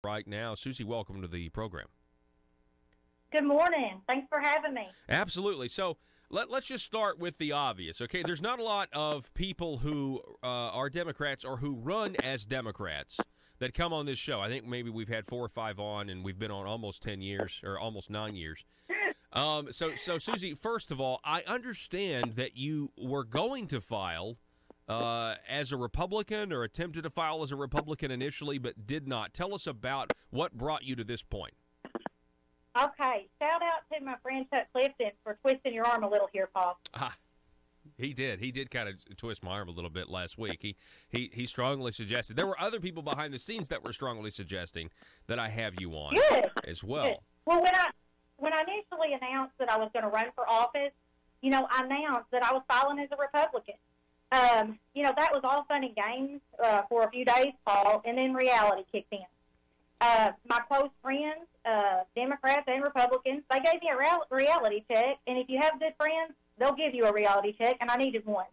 right now. Susi, welcome to the program. Good morning. Thanks for having me. Absolutely. So let's just start with the obvious, okay? There's not a lot of people who are Democrats or who run as Democrats that come on this show. I think maybe we've had 4 or 5 on, and we've been on almost 10 years or almost 9 years. So Susi, first of all, I understand that you were going to file as a Republican or attempted to file as a Republican initially, but did not. Tell us about what brought you to this point. Okay. Shout out to my friend Chuck Clifton for twisting your arm a little here, Paul. He did. He did kind of twist my arm a little bit last week. He strongly suggested. There were other people behind the scenes that were strongly suggesting that I have you on as well. Good. Well, when I initially announced that I was going to run for office, I announced that I was filing as a Republican. That was all fun and games for a few days, Paul, and then reality kicked in. My close friends, Democrats and Republicans, they gave me a reality check, and if you have good friends, they'll give you a reality check, and I needed one.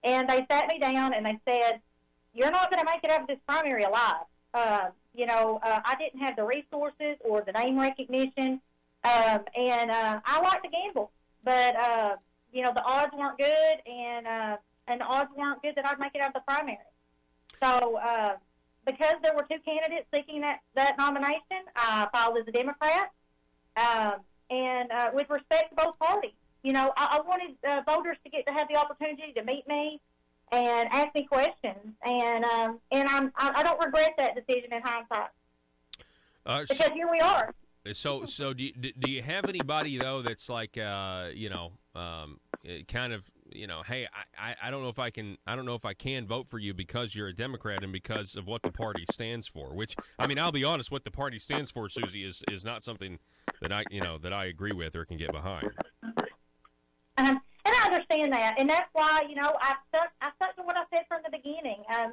And they sat me down and they said, you're not going to make it out of this primary alive. I didn't have the resources or the name recognition, and I like to gamble. But, the odds weren't good, and the odds weren't good that I'd make it out of the primary. So because there were 2 candidates seeking that nomination, I filed as a Democrat, and with respect to both parties. I wanted voters to get to have the opportunity to meet me and ask me questions, and I don't regret that decision in hindsight because here we are. So do you have anybody though that's like kind of hey, I don't know if I can vote for you because you're a Democrat and because of what the party stands for. Which I'll be honest, what the party stands for, Susi, is not something that I agree with or can get behind. And I understand that, and that's why I stuck to what I said from the beginning. I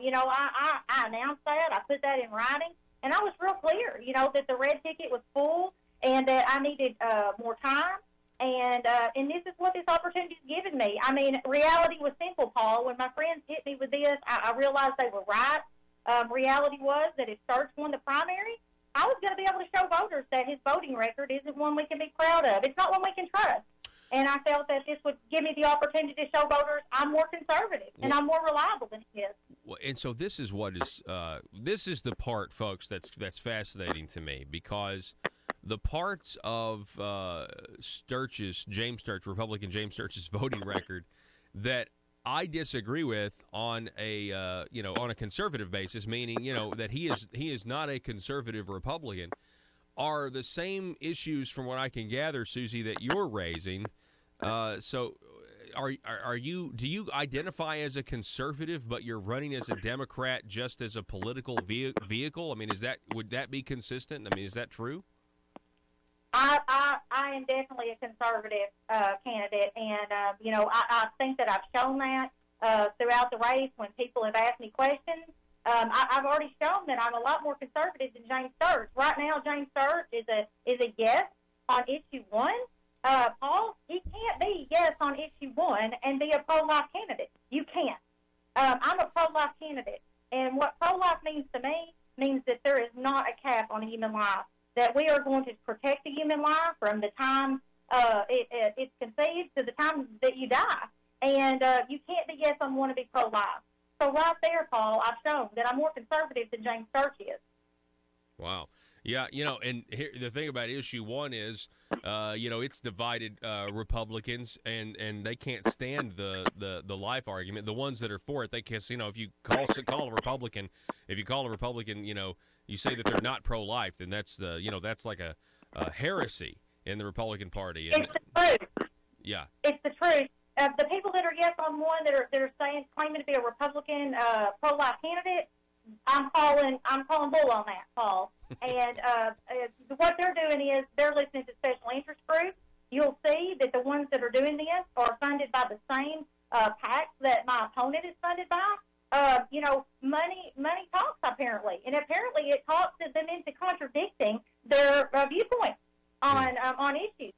announced that, I put that in writing, and I was real clear, that the red ticket was full and that I needed more time. And this is what this opportunity has given me. Reality was simple, Paul. When my friends hit me with this, I realized they were right. Reality was that if Sturge won the primary, I was going to be able to show voters that his voting record isn't one we can be proud of. It's not one we can trust. And I felt that this would give me the opportunity to show voters I'm more conservative and I'm more reliable than he is. Well, and so this is the part, folks, that's fascinating to me, because the parts of James Sturge, Republican James Sturge's voting record that I disagree with on a on a conservative basis, meaning that he is not a conservative Republican, are the same issues, from what I can gather, Susi, that you're raising. So do you identify as a conservative, but you're running as a Democrat just as a political vehicle? Would that be consistent? Is that true? I am definitely a conservative candidate, and I think that I've shown that throughout the race when people have asked me questions. I've already shown that I'm a lot more conservative than James Sturge. Right now, James Sturge is a yes on issue 1. Paul, he can't be yes on issue 1 and be a pro-life candidate. You can't. I'm a pro-life candidate, and what pro-life means to me means that there is not a cap on a human life, that we are going to protect the human life from the time it's conceived to the time that you die. And you can't be yes on one and be pro-life. So right there, Paul, I've shown that I'm more conservative than James Sturge is. Wow. Yeah, and here, the thing about issue 1 is, it's divided Republicans, and they can't stand the life argument. The ones that are for it, they can't. If you call a Republican, you say that they're not pro-life, then that's that's like a heresy in the Republican Party. And, it's the truth. Yeah. It's the truth. The people that are yes on one, that are claiming to be a Republican pro-life candidate, I'm calling bull on that, Paul. And what they're doing is they're listening to special interest groups. You'll see that the ones that are doing this are funded by the same PACs that my opponent is funded by. Money talks, apparently, and apparently it talks them into contradicting their viewpoint on issues.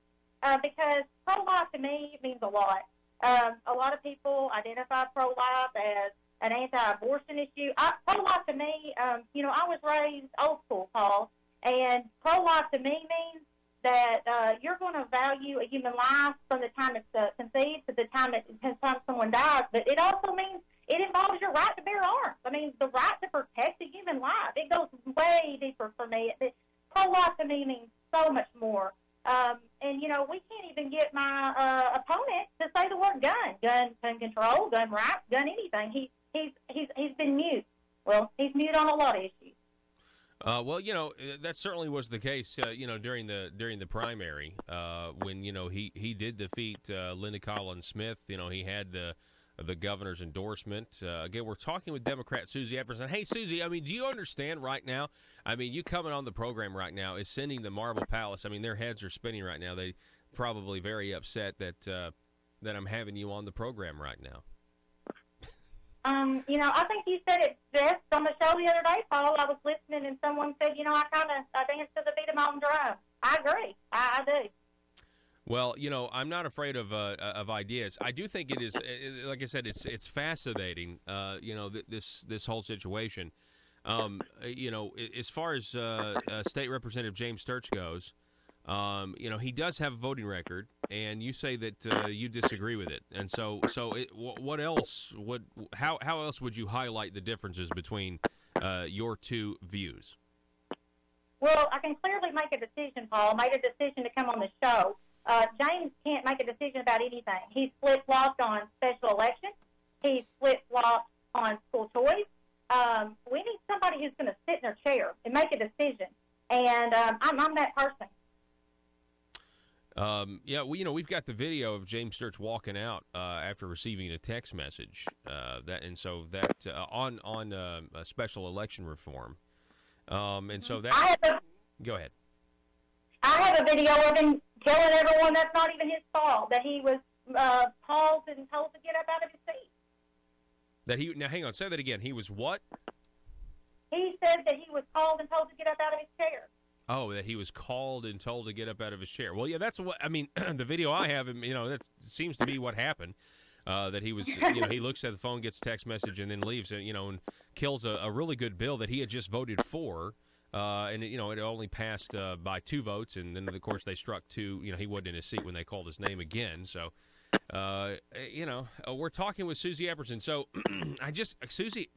Because pro-life to me means a lot. A lot of people identify pro-life as an anti-abortion issue. Pro-life to me, I was raised old school, Paul. And pro-life to me means that you're going to value a human life from the time it's conceived to the time someone dies. But it also means it involves your right to bear arms. I mean, the right to protect a human life. It goes way deeper for me. Pro-life to me means so much more. And, we can't even get my opponent to say the word gun control, gun rights, gun anything. He's been mute. Well, he's mute on a lot of issues. Well, that certainly was the case, during the primary when, he did defeat Linda Collins Smith. He had the governor's endorsement. Again, we're talking with Democrat Susi Epperson. Hey, Susi, I mean, do you understand right now? I mean, you coming on the program right now is sending the Marble Palace. I mean, their heads are spinning right now. They probably very upset that I'm having you on the program right now. I think you said it best on the show the other day, Paul. I was listening and someone said, I dance to the beat of my own drum. I agree. I do. Well, I'm not afraid of ideas. I do think it is, like I said, it's fascinating. This whole situation. As far as State Representative James Sturch goes, he does have a voting record, and you say that you disagree with it. And what else how else would you highlight the differences between your two views? Well, I can clearly make a decision, Paul. I made a decision to come on the show. James can't make a decision about anything. He's flip-flopped on special elections. He's flip-flopped on school choice. We need somebody who's going to sit in their chair and make a decision. And I'm that person. We've got the video of James Sturch walking out after receiving a text message on special election reform. Go ahead. I have a video of him telling everyone that's not even his fault, that he was called and told to get up out of his seat. Now hang on, say that again. He was what? He said that he was called and told to get up out of his chair. Oh, that he was called and told to get up out of his chair. Well, yeah, that's what I mean. The video I have, that seems to be what happened. That he was, he looks at the phone, gets a text message, and then leaves, and kills a really good bill that he had just voted for. And it only passed by 2 votes, and then of course they struck 2. He wasn't in his seat when they called his name again. So, we're talking with Susi Epperson. So, Susi,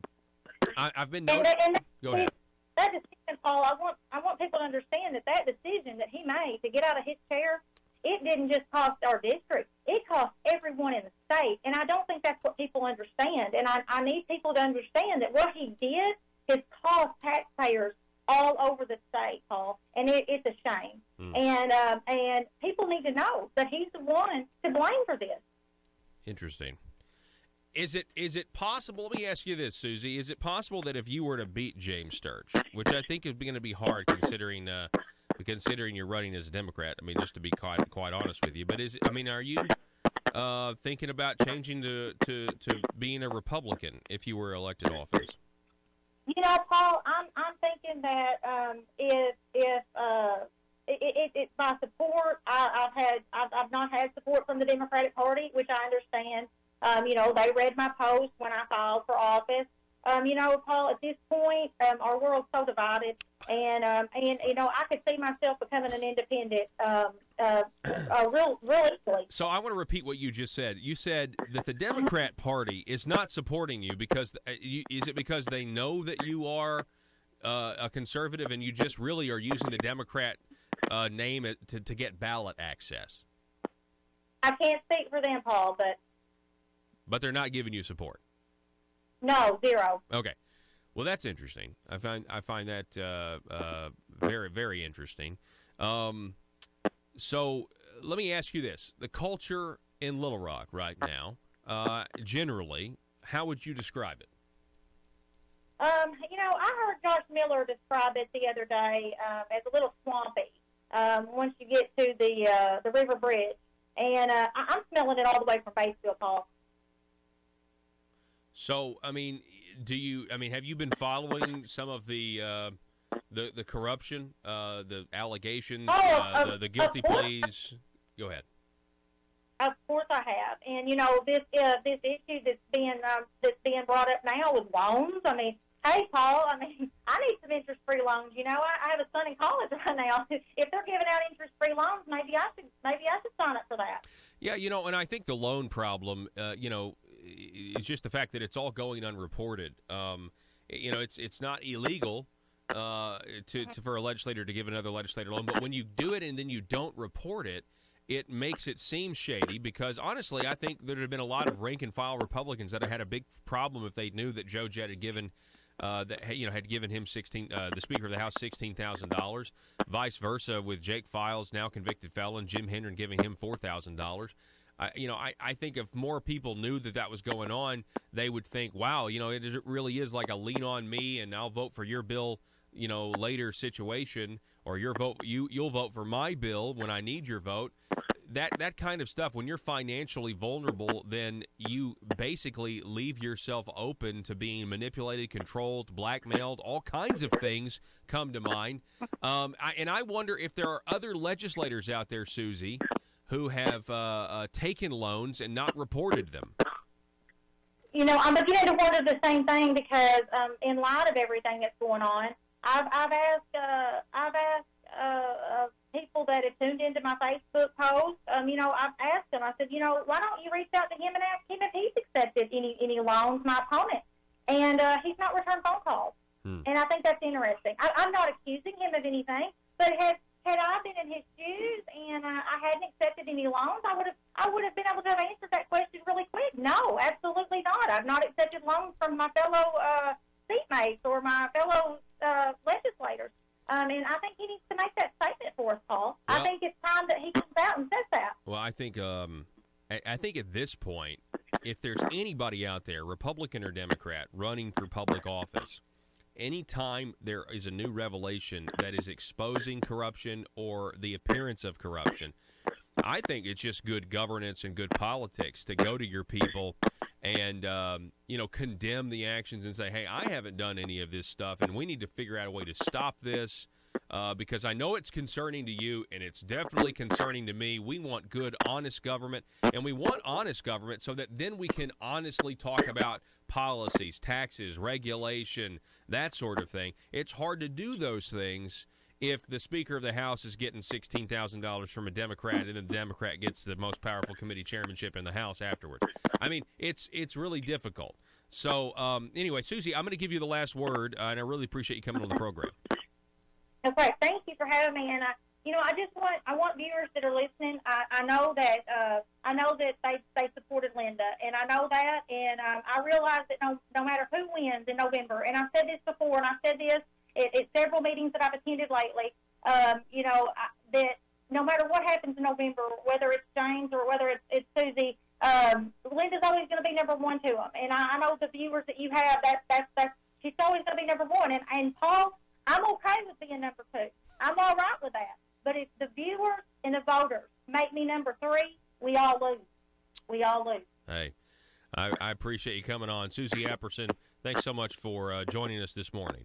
I've been noticing. Go ahead. That decision, Paul, I want people to understand that decision that he made to get out of his chair, it didn't just cost our district. It cost everyone in the state, and I don't think that's what people understand. And I need people to understand that what he did has cost taxpayers all over the state, Paul, and it's a shame. And people need to know that he's the one to blame for this. Interesting. Is it possible? Let me ask you this, Susi. Is it possible that if you were to beat James Sturch, which I think is going to be hard considering you're running as a Democrat? I mean, just to be quite honest with you, but are you thinking about changing to being a Republican if you were elected office? Paul, I'm thinking that if by support, I've not had support from the Democratic Party, which I understand. They read my post when I filed for office. Paul, at this point, our world's so divided, and I could see myself becoming an independent real easily. So I want to repeat what you just said. You said that the Democrat Party is not supporting you because is it because they know that you are a conservative and you just really are using the Democrat name to get ballot access? I can't speak for them, Paul, but they're not giving you support. No, 0. Okay, well that's interesting. I find that very, very interesting. So let me ask you this: the culture in Little Rock right now, generally, how would you describe it? I heard Josh Miller describe it the other day as a little swampy. Once you get to the River Bridge, and I'm smelling it all the way from Batesville, Paul. So, have you been following some of the corruption, the allegations, the guilty pleas? Go ahead. Of course I have, and this issue that's being brought up now with loans. Hey, Paul, I mean, I need some interest-free loans. You know, I have a son in college right now. If they're giving out interest-free loans, maybe I should sign up for that. Yeah, and I think the loan problem, is just the fact that it's all going unreported. It's not illegal for a legislator to give another legislator a loan, but when you do it and then you don't report it, it makes it seem shady because, honestly, I think there would have been a lot of rank-and-file Republicans that had a big problem if they knew that Joe Jett had given had given him the Speaker of the House $16,000. Vice versa with Jake Files, now convicted felon, Jim Hendren giving him $4,000. I think if more people knew that was going on, they would think, wow, it really is like a lean on me and I'll vote for your bill, later situation, or you'll vote for my bill when I need your vote. That kind of stuff, when you're financially vulnerable, then you basically leave yourself open to being manipulated, controlled, blackmailed. All kinds of things come to mind. And I wonder if there are other legislators out there, Susie, who have taken loans and not reported them. I'm beginning to wonder the same thing because in light of everything that's going on, I've asked people that have tuned into my Facebook post. I've asked them. I said, why don't you reach out to him and ask him if he's accepted any loans, my opponent, and he's not returned phone calls. And I think that's interesting. I'm not accusing him of anything, but had I been in his shoes and I hadn't accepted any loans, I would have been able to have answered that question really quick. No, absolutely not. I've not accepted loans from my fellow seatmates or my fellow legislators. And I think he needs to make that statement for us, Paul. Well, I think it's time that he comes out and says that. Well, I think at this point, if there's anybody out there, Republican or Democrat, running for public office, anytime there is a new revelation that is exposing corruption or the appearance of corruption, I think it's just good governance and good politics to go to your people and, condemn the actions and say, hey, I haven't done any of this stuff, and we need to figure out a way to stop this because I know it's concerning to you, and it's definitely concerning to me. We want good, honest government, and we want honest government so that then we can honestly talk about policies, taxes, regulation, that sort of thing. It's hard to do those things if the Speaker of the House is getting $16,000 from a Democrat and then the Democrat gets the most powerful committee chairmanship in the House afterwards. I mean, it's really difficult. So, anyway, Susie, I'm going to give you the last word, and I really appreciate you coming on the program. Okay, thank you for having me. And I want viewers that are listening. I know that they supported Linda, and I know that, and I realize that no matter who wins in November, and I've said this before, and I've said this at several meetings that I've attended lately, that no matter what happens in November, whether it's James or whether it's Susie, Linda's always going to be number one to them. And I know the viewers that you have, she's always going to be number one. And Paul, I'm okay with being number two. I'm all right with that. But if the viewers and the voters make me number three, we all lose. We all lose. Hey, I appreciate you coming on. Susie Epperson, thanks so much for joining us this morning.